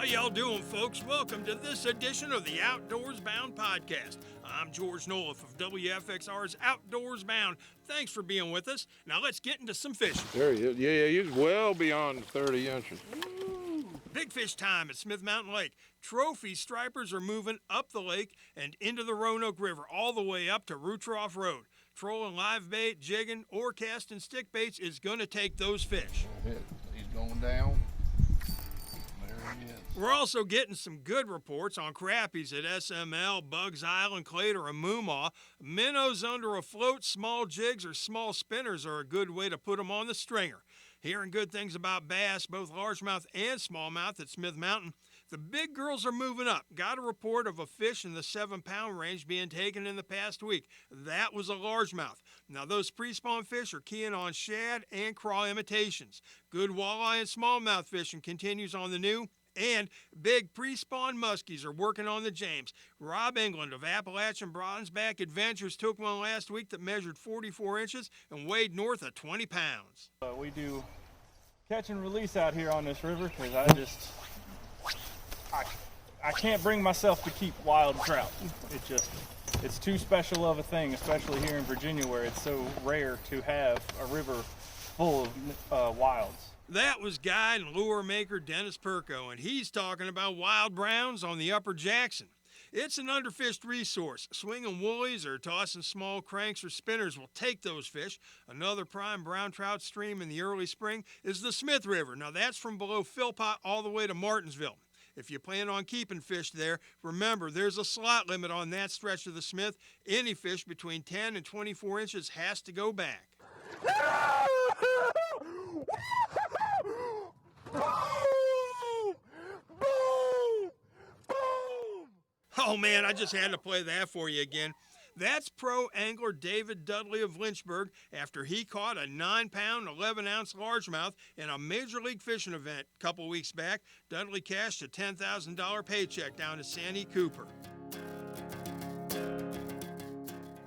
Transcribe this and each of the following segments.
How y'all doing, folks? Welcome to this edition of the Outdoors Bound podcast. I'm George Noleff of WFXR's Outdoors Bound. Thanks for being with us. Now let's get into some fishing. There he is. Yeah, he's well beyond 30 inches. Big fish time at Smith Mountain Lake. Trophy stripers are moving up the lake and into the Roanoke River, all the way up to Rutroff Road. Trolling live bait, jigging, or casting stick baits is going to take those fish. He's going down. There he is. We're also getting some good reports on crappies at SML, Bugs Island, Clater, and Moomaw. Minnows under a float, small jigs, or small spinners are a good way to put them on the stringer. Hearing good things about bass, both largemouth and smallmouth at Smith Mountain. The big girls are moving up. Got a report of a fish in the 7-pound range being taken in the past week. That was a largemouth. Now those pre-spawn fish are keying on shad and craw imitations. Good walleye and smallmouth fishing continues on the new. And big pre-spawn muskies are working on the James. Rob England of Appalachian Bronzeback Adventures took one last week that measured 44 inches and weighed north of 20 pounds. We do catch and release out here on this river because I can't bring myself to keep wild trout. It's too special of a thing, especially here in Virginia where it's so rare to have a river full of wilds. That was guide and lure maker Dennis Perko, and he's talking about wild browns on the Upper Jackson. It's an underfished resource. Swinging woolies or tossing small cranks or spinners will take those fish. Another prime brown trout stream in the early spring is the Smith River. Now that's from below Philpott all the way to Martinsville. If you plan on keeping fish there, remember there's a slot limit on that stretch of the Smith. Any fish between 10 and 24 inches has to go back. Oh man, I just had to play that for you again. That's pro angler David Dudley of Lynchburg after he caught a 9-pound, 11-ounce largemouth in a Major League Fishing event a couple weeks back. Dudley cashed a $10,000 paycheck down to Sandy Cooper.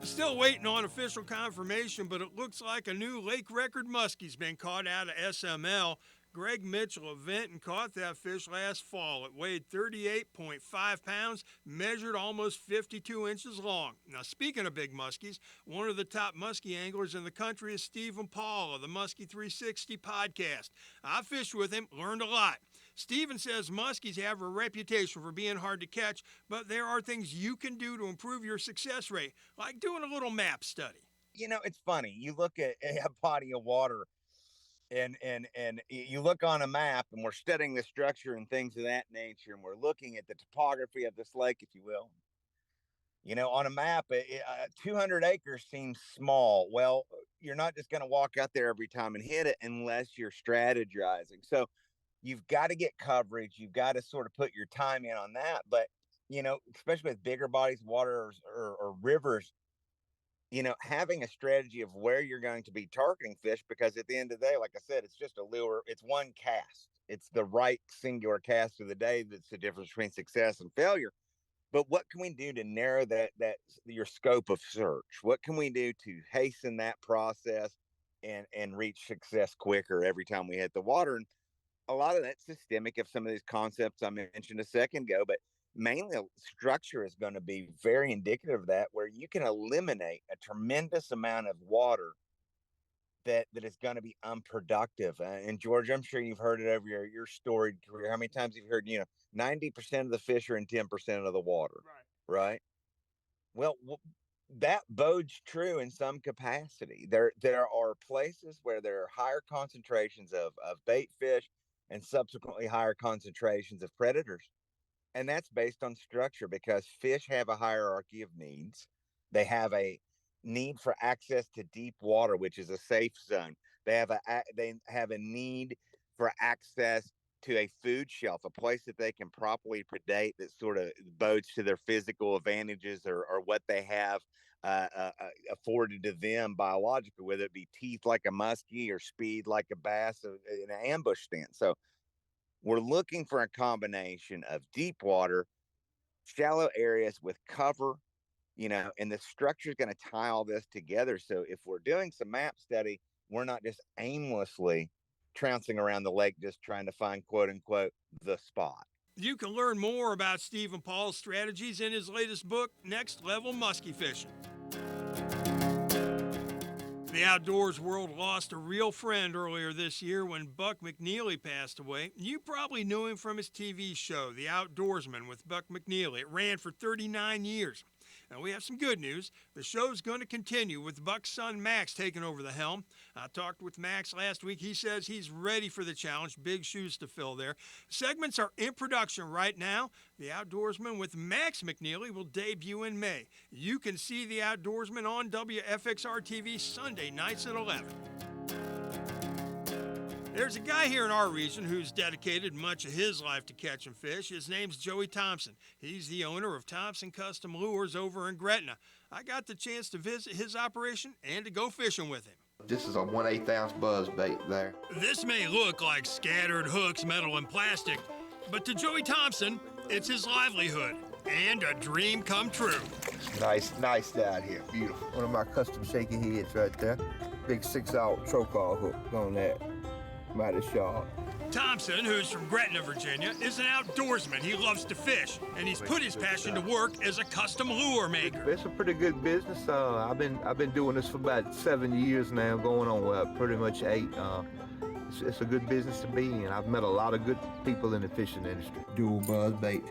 Still waiting on official confirmation, but it looks like a new lake record muskie's been caught out of SML. Greg Mitchell of Vinton caught that fish last fall. It weighed 38.5 pounds, measured almost 52 inches long. Now, speaking of big muskies, one of the top muskie anglers in the country is Stephen Paul of the Muskie 360 podcast. I fished with him, learned a lot. Stephen says muskies have a reputation for being hard to catch, but there are things you can do to improve your success rate, like doing a little map study. You know, it's funny. You look at a body of water and you look on a map, and we're studying the structure and things of that nature, and we're looking at the topography of this lake, if you will. You know, on a map, 200 acres seems small. Well, you're not just going to walk out there every time and hit it unless you're strategizing. So you've got to get coverage. You've got to sort of put your time in on that. But, you know, especially with bigger bodies of water or rivers, you know, having a strategy of where you're going to be targeting fish, because at the end of the day, like I said, it's just a lure. It's one cast. It's the right singular cast of the day that's the difference between success and failure. But what can we do to narrow that your scope of search? What can we do to hasten that process and reach success quicker every time we hit the water? And a lot of that's systemic of some of these concepts I mentioned a second ago, but mainly structure is going to be very indicative of that, where you can eliminate a tremendous amount of water that is going to be unproductive. And George, I'm sure you've heard it over your storied career. How many times have you heard, 90% of the fish are in 10% of the water, right? Well, that bodes true in some capacity. There are places where there are higher concentrations of bait fish and subsequently higher concentrations of predators. And that's based on structure, because fish have a hierarchy of needs. They have a need for access to deep water, which is a safe zone. They have a need for access to a food shelf, a place that they can properly predate, that sort of bodes to their physical advantages or what they have afforded to them biologically, whether it be teeth like a muskie or speed like a bass in an ambush stance. So we're looking for a combination of deep water, shallow areas with cover, and the structure is going to tie all this together. So if we're doing some map study, we're not just aimlessly trouncing around the lake, just trying to find, quote unquote, the spot. You can learn more about Steve and Paul's strategies in his latest book, Next Level Musky Fishing. The outdoors world lost a real friend earlier this year when Buck McNeely passed away. You probably knew him from his TV show, The Outdoorsman with Buck McNeely. It ran for 39 years. Now, we have some good news. The show's going to continue with Buck's son Max taking over the helm. I talked with Max last week. He says he's ready for the challenge. Big shoes to fill there. Segments are in production right now. The Outdoorsman with Max McNeely will debut in May. You can see The Outdoorsman on WFXR TV Sunday nights at 11. There's a guy here in our region who's dedicated much of his life to catching fish. His name's Joey Thompson. He's the owner of Thompson Custom Lures over in Gretna. I got the chance to visit his operation and to go fishing with him. This is a 1/8 ounce buzz bait there. This may look like scattered hooks, metal, and plastic, but to Joey Thompson, it's his livelihood and a dream come true. Nice down here, beautiful. One of my custom shaky heads right there. Big 6-aught trocar hook on that. Mighty sharp. Thompson, who's from Gretna, Virginia, is an outdoorsman. He loves to fish, and he's put his passion to work as a custom lure maker. It's a pretty good business. I've been doing this for about 7 years now, going on pretty much 8. It's a good business to be in. I've met a lot of good people in the fishing industry. Dual buzz bait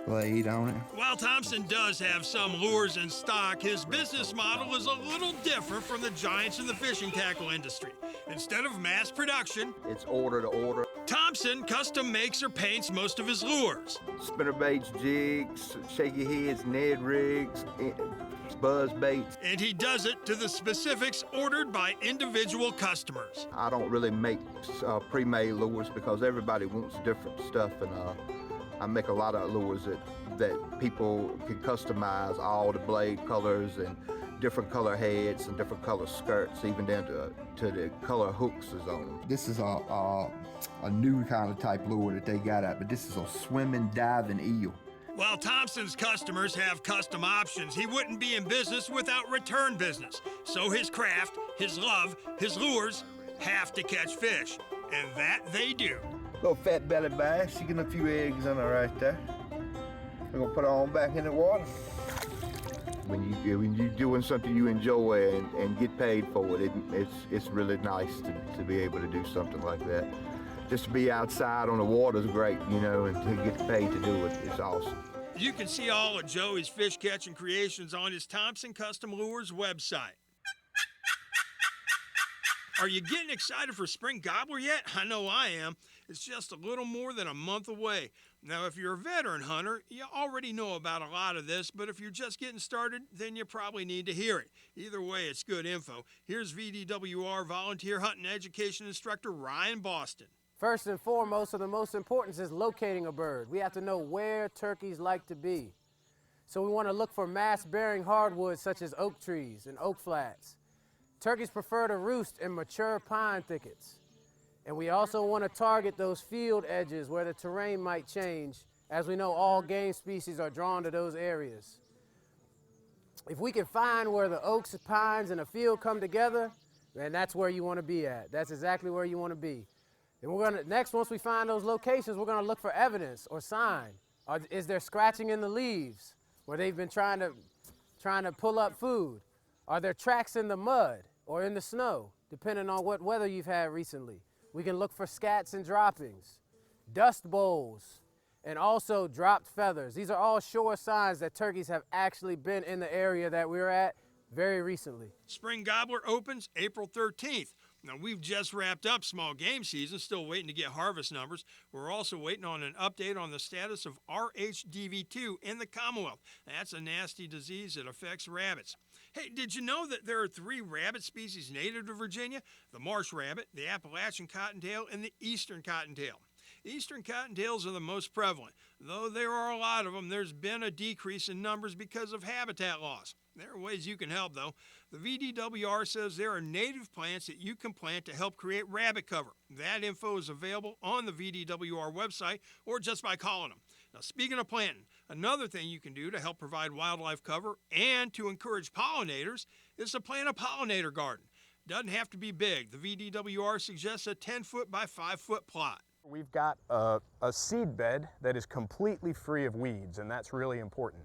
blade on it. While Thompson does have some lures in stock, his business model is a little different from the giants in the fishing tackle industry. Instead of mass production, it's order to order. Thompson custom makes or paints most of his lures. Spinner baits, jigs, shaky heads, Ned rigs, buzz baits. And he does it to the specifics ordered by individual customers. I don't really make pre-made lures because everybody wants different stuff, and I make a lot of lures that people can customize all the blade colors and different color heads and different color skirts, even down to the color hooks is on them. This is a new kind of type lure that they got out, but this is a swimming, diving eel. While Thompson's customers have custom options, he wouldn't be in business without return business. So his craft, his love, his lures have to catch fish, and that they do. Little fat belly bass, she getting a few eggs on her right there. We're gonna put her on back in the water. When you're doing something you enjoy and get paid for it, it's really nice to be able to do something like that. Just to be outside on the water is great, and to get paid to do it, it's awesome. You can see all of Joey's fish catching creations on his Thompson Custom Lures website. Are you getting excited for spring gobbler yet? I know I am. It's just a little more than a month away. Now, if you're a veteran hunter, you already know about a lot of this, but if you're just getting started, then you probably need to hear it. Either way, it's good info. Here's VDWR volunteer hunting education instructor Ryan Boston. First and foremost, the most important is locating a bird. We have to know where turkeys like to be. So we want to look for mass-bearing hardwoods such as oak trees and oak flats. Turkeys prefer to roost in mature pine thickets. And we also want to target those field edges where the terrain might change. As we know, all game species are drawn to those areas. If we can find where the oaks, pines, and a field come together, then that's where you want to be at. That's exactly where you want to be. And next, once we find those locations, we're going to look for evidence or sign. Is there scratching in the leaves where they've been trying to pull up food? Are there tracks in the mud or in the snow, depending on what weather you've had recently? We can look for scats and droppings, dust bowls, and also dropped feathers. These are all sure signs that turkeys have actually been in the area that we're at very recently. Spring gobbler opens April 13th. Now, we've just wrapped up small game season, still waiting to get harvest numbers. We're also waiting on an update on the status of RHDV2 in the Commonwealth. That's a nasty disease that affects rabbits. Hey, did you know that there are 3 rabbit species native to Virginia? The marsh rabbit, the Appalachian cottontail, and the eastern cottontail. Eastern cottontails are the most prevalent. Though there are a lot of them, there's been a decrease in numbers because of habitat loss. There are ways you can help, though. The VDWR says there are native plants that you can plant to help create rabbit cover. That info is available on the VDWR website or just by calling them. Now, speaking of planting, another thing you can do to help provide wildlife cover and to encourage pollinators is to plant a pollinator garden. Doesn't have to be big. The VDWR suggests a 10-foot by 5-foot plot. We've got a seed bed that is completely free of weeds, and that's really important.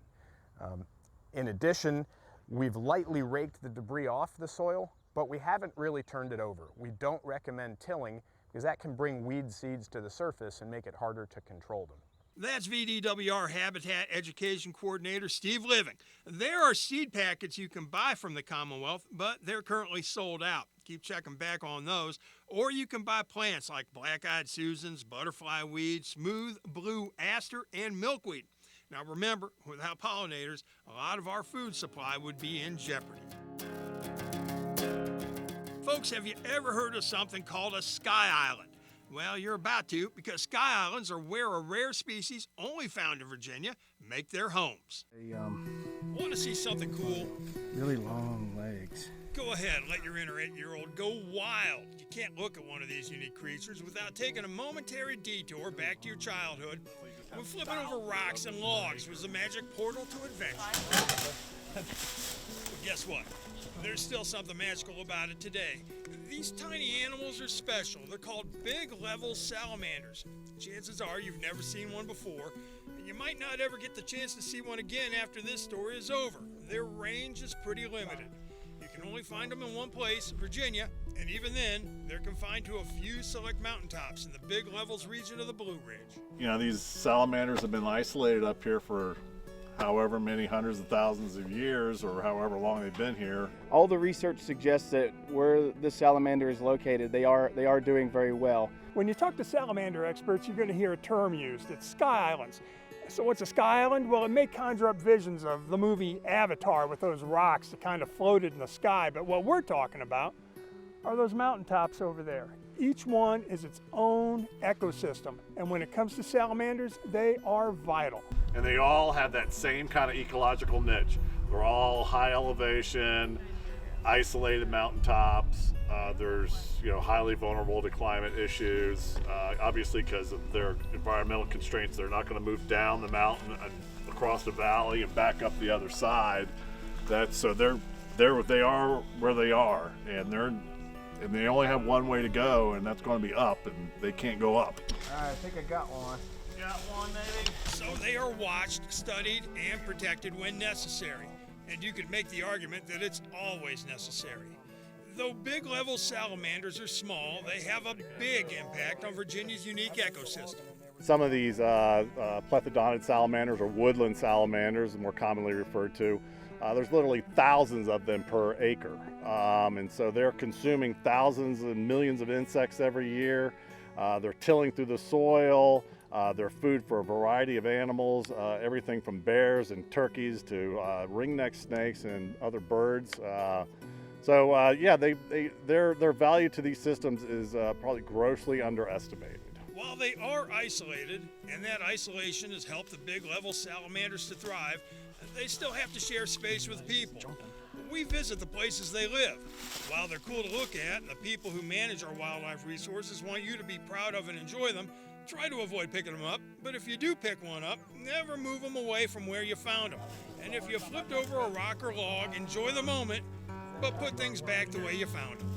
In addition, we've lightly raked the debris off the soil, but we haven't really turned it over. We don't recommend tilling because that can bring weed seeds to the surface and make it harder to control them. That's VDWR Habitat Education Coordinator Steve Living. There are seed packets you can buy from the Commonwealth, but they're currently sold out. Keep checking back on those. Or you can buy plants like black-eyed Susans, butterfly weed, smooth blue aster, and milkweed. Now remember, without pollinators, a lot of our food supply would be in jeopardy. Folks, have you ever heard of something called a sky island? Well, you're about to, because sky islands are where a rare species only found in Virginia make their homes. Want to see something cool? Really long legs. Go ahead, let your inner 8-year-old go wild. You can't look at one of these unique creatures without taking a momentary detour back to your childhood when flipping over rocks and logs was the magic portal to adventure. Well, guess what? There's still something magical about it today. These tiny animals are special. They're called big level salamanders. Chances are you've never seen one before, and you might not ever get the chance to see one again after this story is over. Their range is pretty limited. You can only find them in one place, Virginia, and even then, they're confined to a few select mountaintops in the Big Levels region of the Blue Ridge. You know, these salamanders have been isolated up here for however many hundreds of thousands of years or however long they've been here. All the research suggests that where the salamander is located, they are doing very well. When you talk to salamander experts, you're going to hear a term used. It's sky islands. So what's a sky island? Well, it may conjure up visions of the movie Avatar with those rocks that kind of floated in the sky. But what we're talking about are those mountaintops over there. Each one is its own ecosystem. And when it comes to salamanders, they are vital. And they all have that same kind of ecological niche. They're all high elevation, isolated mountaintops. There's highly vulnerable to climate issues. Obviously, because of their environmental constraints, they're not going to move down the mountain and across the valley and back up the other side. So they are where they are, and they only have one way to go, and that's going to be up, and they can't go up. All right, I think I got one. Got one, maybe? So they are watched, studied, and protected when necessary. And you could make the argument that it's always necessary. Though big level salamanders are small, they have a big impact on Virginia's unique ecosystem. Some of these plethodonid salamanders, or woodland salamanders, more commonly referred to, there's literally thousands of them per acre. And so they're consuming thousands and millions of insects every year. They're tilling through the soil. They're food for a variety of animals, everything from bears and turkeys to ringneck snakes and other birds. Their value to these systems is probably grossly underestimated. While they are isolated, and that isolation has helped the big level salamanders to thrive, they still have to share space with people. We visit the places they live. While they're cool to look at, and the people who manage our wildlife resources want you to be proud of and enjoy them, try to avoid picking them up. But if you do pick one up, never move them away from where you found them. And if you flipped over a rock or log, enjoy the moment, but put things back the way you found them.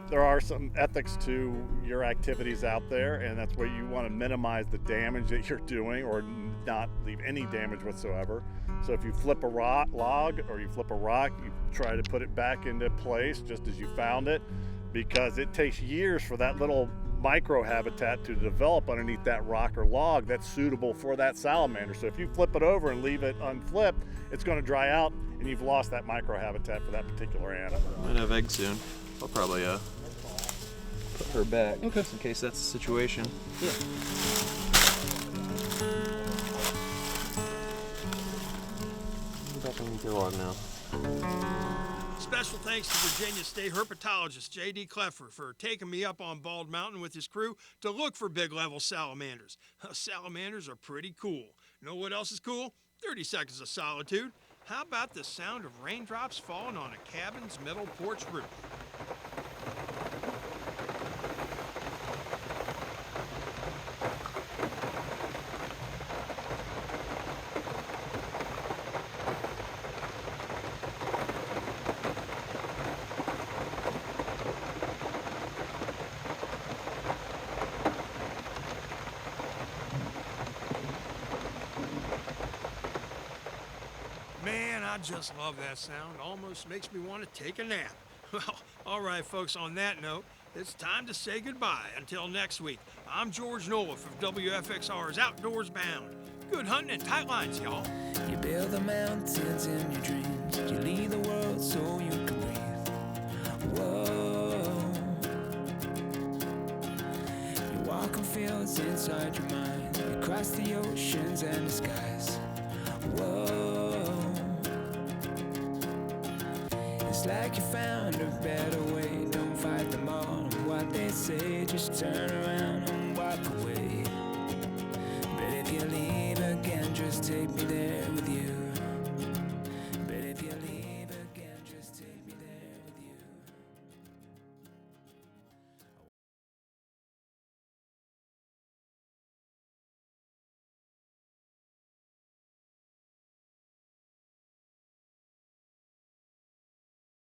There are some ethics to your activities out there, and that's where you want to minimize the damage that you're doing or not leave any damage whatsoever. So if you flip a log or you flip a rock, you try to put it back into place just as you found it, because it takes years for that little microhabitat to develop underneath that rock or log that's suitable for that salamander. So if you flip it over and leave it unflipped, it's going to dry out and you've lost that microhabitat for that particular animal. Might have eggs soon. I'll probably put her back, okay, in case that's the situation. Yeah. Go on now. Special thanks to Virginia State herpetologist J.D. Kleffer for taking me up on Bald Mountain with his crew to look for big level salamanders. Salamanders are pretty cool. Know what else is cool? 30 seconds of solitude. How about the sound of raindrops falling on a cabin's metal porch roof? just love that sound. Almost makes me want to take a nap. Well, all right, folks, on that note, it's time to say goodbye. Until next week, I'm George Noleff of WFXR's Outdoors Bound. Good hunting and tight lines, y'all. You build the mountains in your dreams. You leave the world so you can breathe. Whoa. You walk on fields inside your mind. You cross the oceans and the skies. Whoa. It's like you found a better way. Don't fight them all. What they say, just turn around.